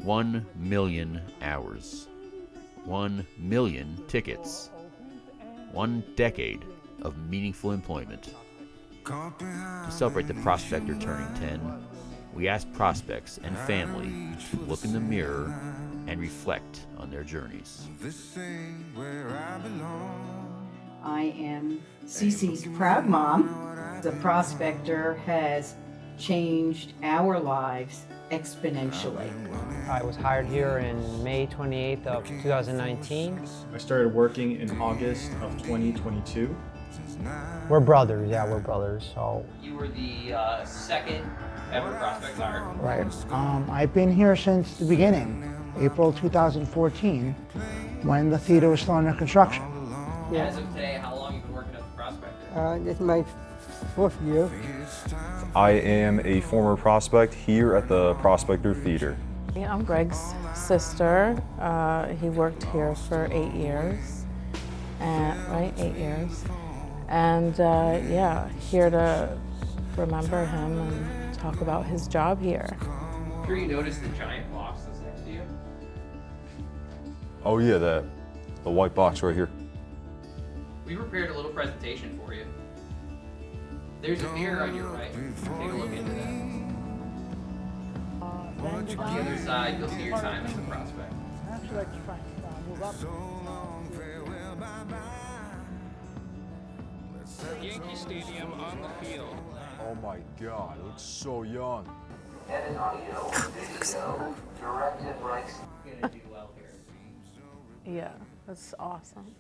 1 million hours, 1 million tickets, 1 decade of meaningful employment. To celebrate the Prospector turning 10, we asked prospects and family to look in the mirror and reflect on their journeys. I am Cece's proud mom. The Prospector has changed our lives exponentially. I was hired here in May 28th of 2019. I started working in August of 2022. We're brothers, yeah, we're brothers, so. You were the second ever prospect hire. Right. I've been here since the beginning, April 2014, when the theater was still under construction. Yeah. As of today, how long have you been working at the Prospector? This is my 4th year. I am a former prospect here at the Prospector Theater. Yeah, I'm Greg's sister. He worked here for 8 years, right? 8 years. And yeah, here to remember him and talk about his job here. I'm sure you noticed the giant box that's next to you. Oh yeah, the white box right here. We prepared a little presentation for you. There's a mirror on your right. Take a look into that. On the other side, you'll see your time as a prospect. Yankee Stadium on the field. Oh my God, it looks so young. Edit audio, video, directed rights. You're gonna do well here. Yeah, that's awesome.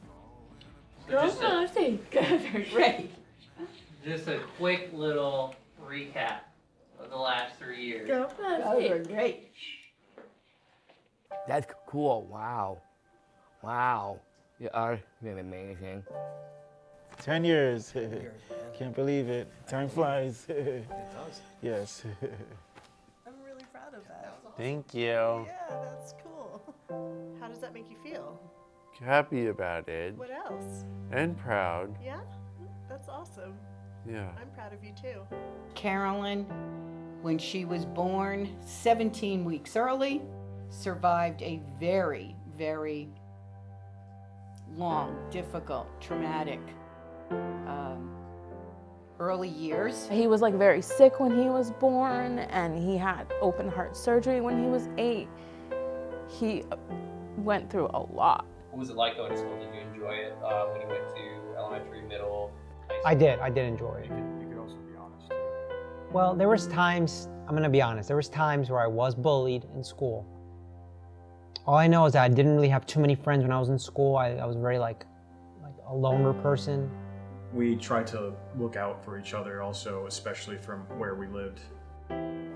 So They're great. just a quick little recap of the last 3 years. Those are great. That's cool. Wow. Wow. You are been amazing. 10 years. Can't believe it. Time flies. It does. Yes. I'm really proud of that. Thank you. Yeah, that's cool. How does that make you feel? Happy about it. What else? And proud. Yeah? That's awesome. Yeah. I'm proud of you too. Carolyn, when she was born 17 weeks early, survived a very, very long, difficult, traumatic early years. He was like very sick when he was born, and he had open heart surgery when he was 8. He went through a lot. What was it like going to school? Did you enjoy it when you went to elementary, middle, high school? I did enjoy it. You could also be honest too. Well, there was times, I'm gonna be honest, there was times where I was bullied in school. All I know is that I didn't really have too many friends when I was in school. I was very like a loner person. We tried to look out for each other also, especially from where we lived.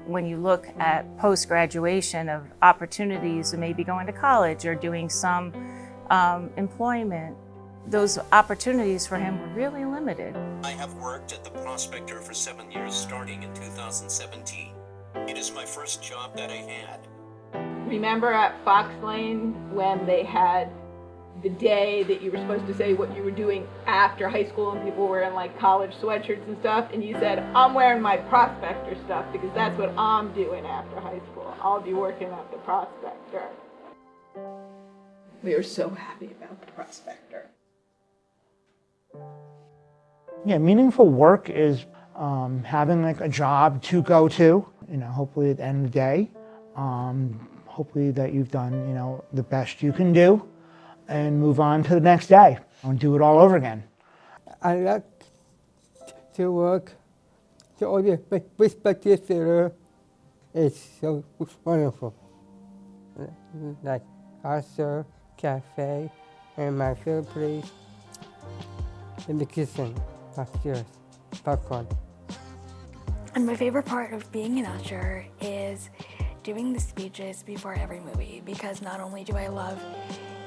When you look at post-graduation of opportunities of maybe going to college or doing some employment, those opportunities for him were really limited. I have worked at the Prospector for 7 years, starting in 2017. It is my first job that I had. Remember at Fox Lane when they had the day that you were supposed to say what you were doing after high school and people were in like college sweatshirts and stuff, and you said, I'm wearing my Prospector stuff because that's what I'm doing after high school. I'll be working at the Prospector. We were so happy about the Prospector. Yeah, meaningful work is having like a job to go to, hopefully at the end of the day. Hopefully that you've done, the best you can do and move on to the next day and do it all over again. I like to work to all the Prospector Theater. It's so wonderful. Like Oscar, cafe, and my favorite place in the kitchen upstairs, popcorn. And my favorite part of being an usher is doing the speeches before every movie, because not only do I love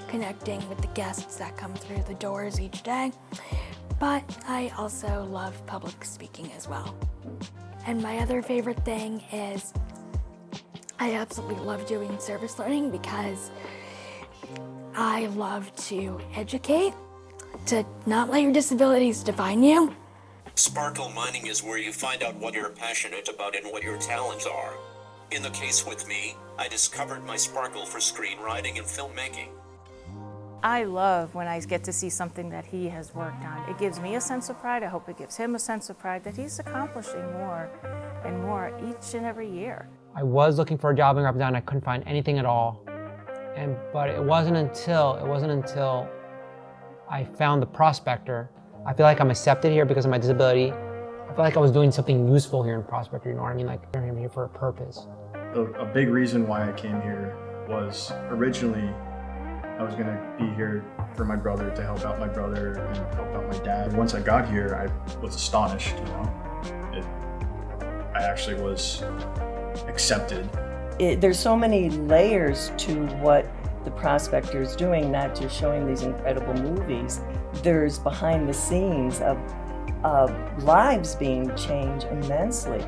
connecting with the guests that come through the doors each day, but I also love public speaking as well. And my other favorite thing is I absolutely love doing service learning because I love to educate, to not let your disabilities define you. Sparkle mining is where you find out what you're passionate about and what your talents are. In the case with me, I discovered my sparkle for screenwriting and filmmaking. I love when I get to see something that he has worked on. It gives me a sense of pride. I hope it gives him a sense of pride that he's accomplishing more and more each and every year. I was looking for a job in graphic design. I couldn't find anything at all. But it wasn't until I found the Prospector. I feel like I'm accepted here because of my disability. I feel like I was doing something useful here in Prospector, you know what I mean? Like, I'm here for a purpose. A big reason why I came here was originally I was gonna be here for my brother, to help out my brother and help out my dad. Once I got here, I was astonished, you know. I actually was accepted. There's so many layers to what the Prospector is doing, not just showing these incredible movies. There's behind the scenes of lives being changed immensely.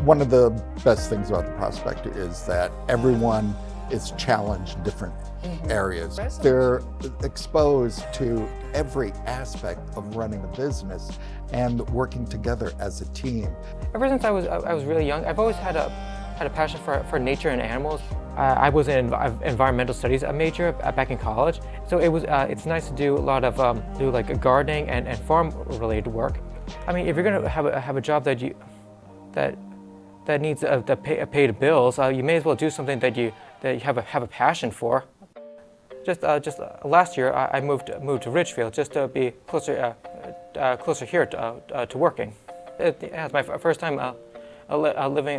One of the best things about the Prospector is that everyone is challenged in different areas. They're exposed to every aspect of running a business and working together as a team. Ever since I was really young, I've always had a passion for nature and animals. I was an environmental studies major back in college, so it's nice to do a lot of do like gardening and farm related work. I mean, if you're gonna have a job that needs to pay the bills, you may as well do something that you have a passion for. Just last year, I moved to Ridgefield just to be closer here to working. It's my first time living,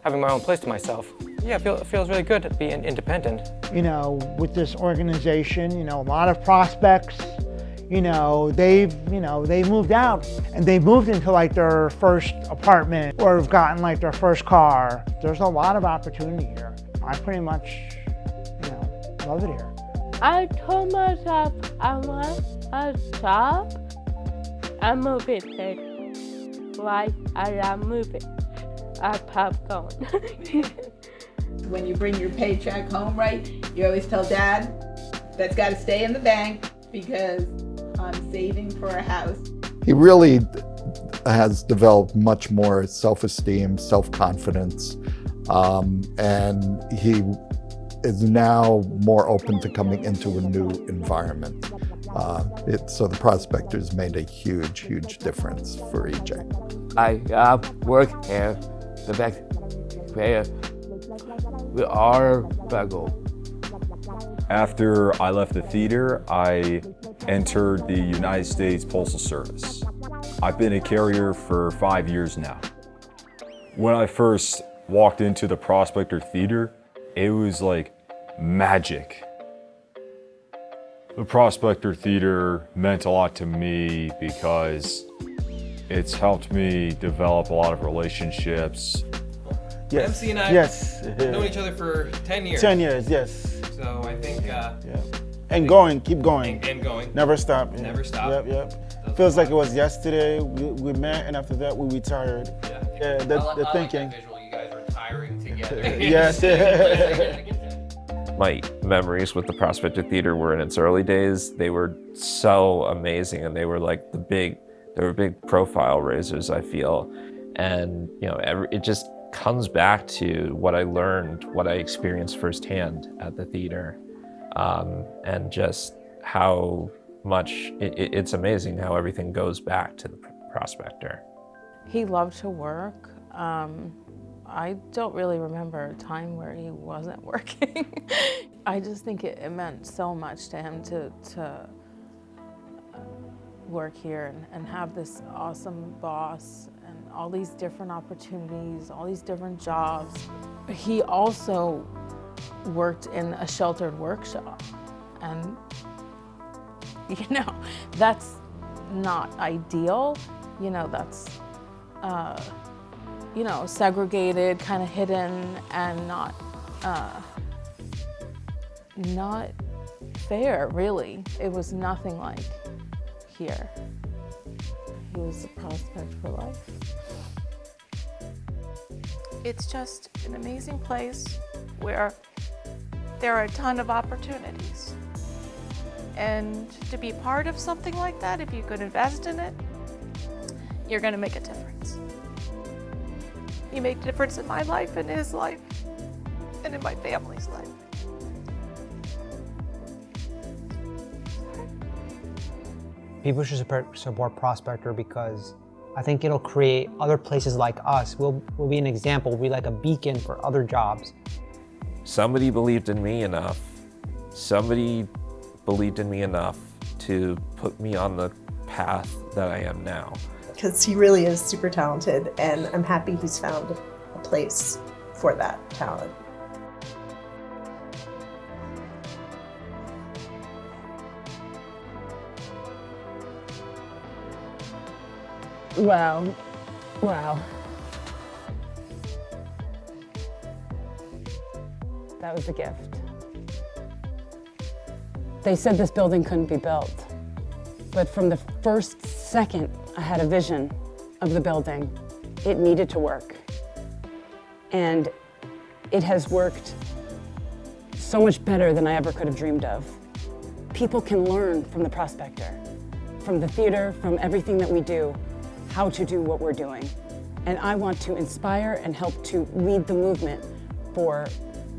having my own place to myself. Yeah, it feels really good to be independent. You know, with this organization, you know, a lot of prospects, they've moved out and they moved into like their first apartment or have gotten like their first car. There's a lot of opportunity here. I pretty much, love it here. I told myself I want a job. I'm moving there. Like I am moving. I pop going. When you bring your paycheck home, right, you always tell Dad, that's got to stay in the bank because I'm saving for a house. He really has developed much more self-esteem, self-confidence, and he is now more open to coming into a new environment. So the Prospector's made a huge, huge difference for EJ. I work here, the back where we are bagel. After I left the theater, I entered the United States Postal Service. I've been a carrier for 5 years now. When I first walked into the Prospector Theater, it was like magic. The Prospector Theater meant a lot to me because it's helped me develop a lot of relationships. Yes. MC and I known each other for 10 years. 10 years, yes. So I think... And going, keep going. And going. Never stop. Yeah. Never stop. Yep. Feels like it was yesterday. We met, and after that, we retired. Yeah, the thinking. Like that visual, you guys retiring together. Yes. My memories with the Prospector Theater were in its early days. They were so amazing, and they were like big profile raisers, I feel. And it just comes back to what I learned, what I experienced firsthand at the theater, and just how much it's amazing how everything goes back to the Prospector. He loved to work. I don't really remember a time where he wasn't working. I just think it meant so much to him to work here and have this awesome boss and all these different opportunities, all these different jobs. He also worked in a sheltered workshop, and that's not ideal. That's segregated, kind of hidden, and not fair, really. It was nothing like here. He was a prospect for life. It's just an amazing place where there are a ton of opportunities. And to be part of something like that, if you could invest in it, you're going to make a difference. You make a difference in my life and his life. and in my family's life. People should support Prospector because I think it'll create other places like us. We'll be an example, we'll be like a beacon for other jobs. Somebody believed in me enough. Somebody believed in me enough to put me on the path that I am now. Because he really is super talented, and I'm happy he's found a place for that talent. Wow. Wow. That was a gift. They said this building couldn't be built, but from the first second I had a vision of the building, it needed to work. And it has worked so much better than I ever could have dreamed of. People can learn from the Prospector, from the theater, from everything that we do, how to do what we're doing. And I want to inspire and help to lead the movement for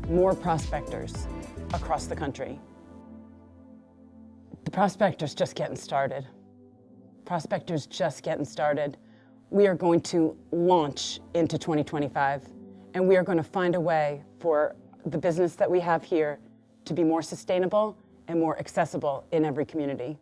more prospectors across the country. The Prospector's just getting started. Prospector's just getting started. We are going to launch into 2025, and we are going to find a way for the business that we have here to be more sustainable and more accessible in every community.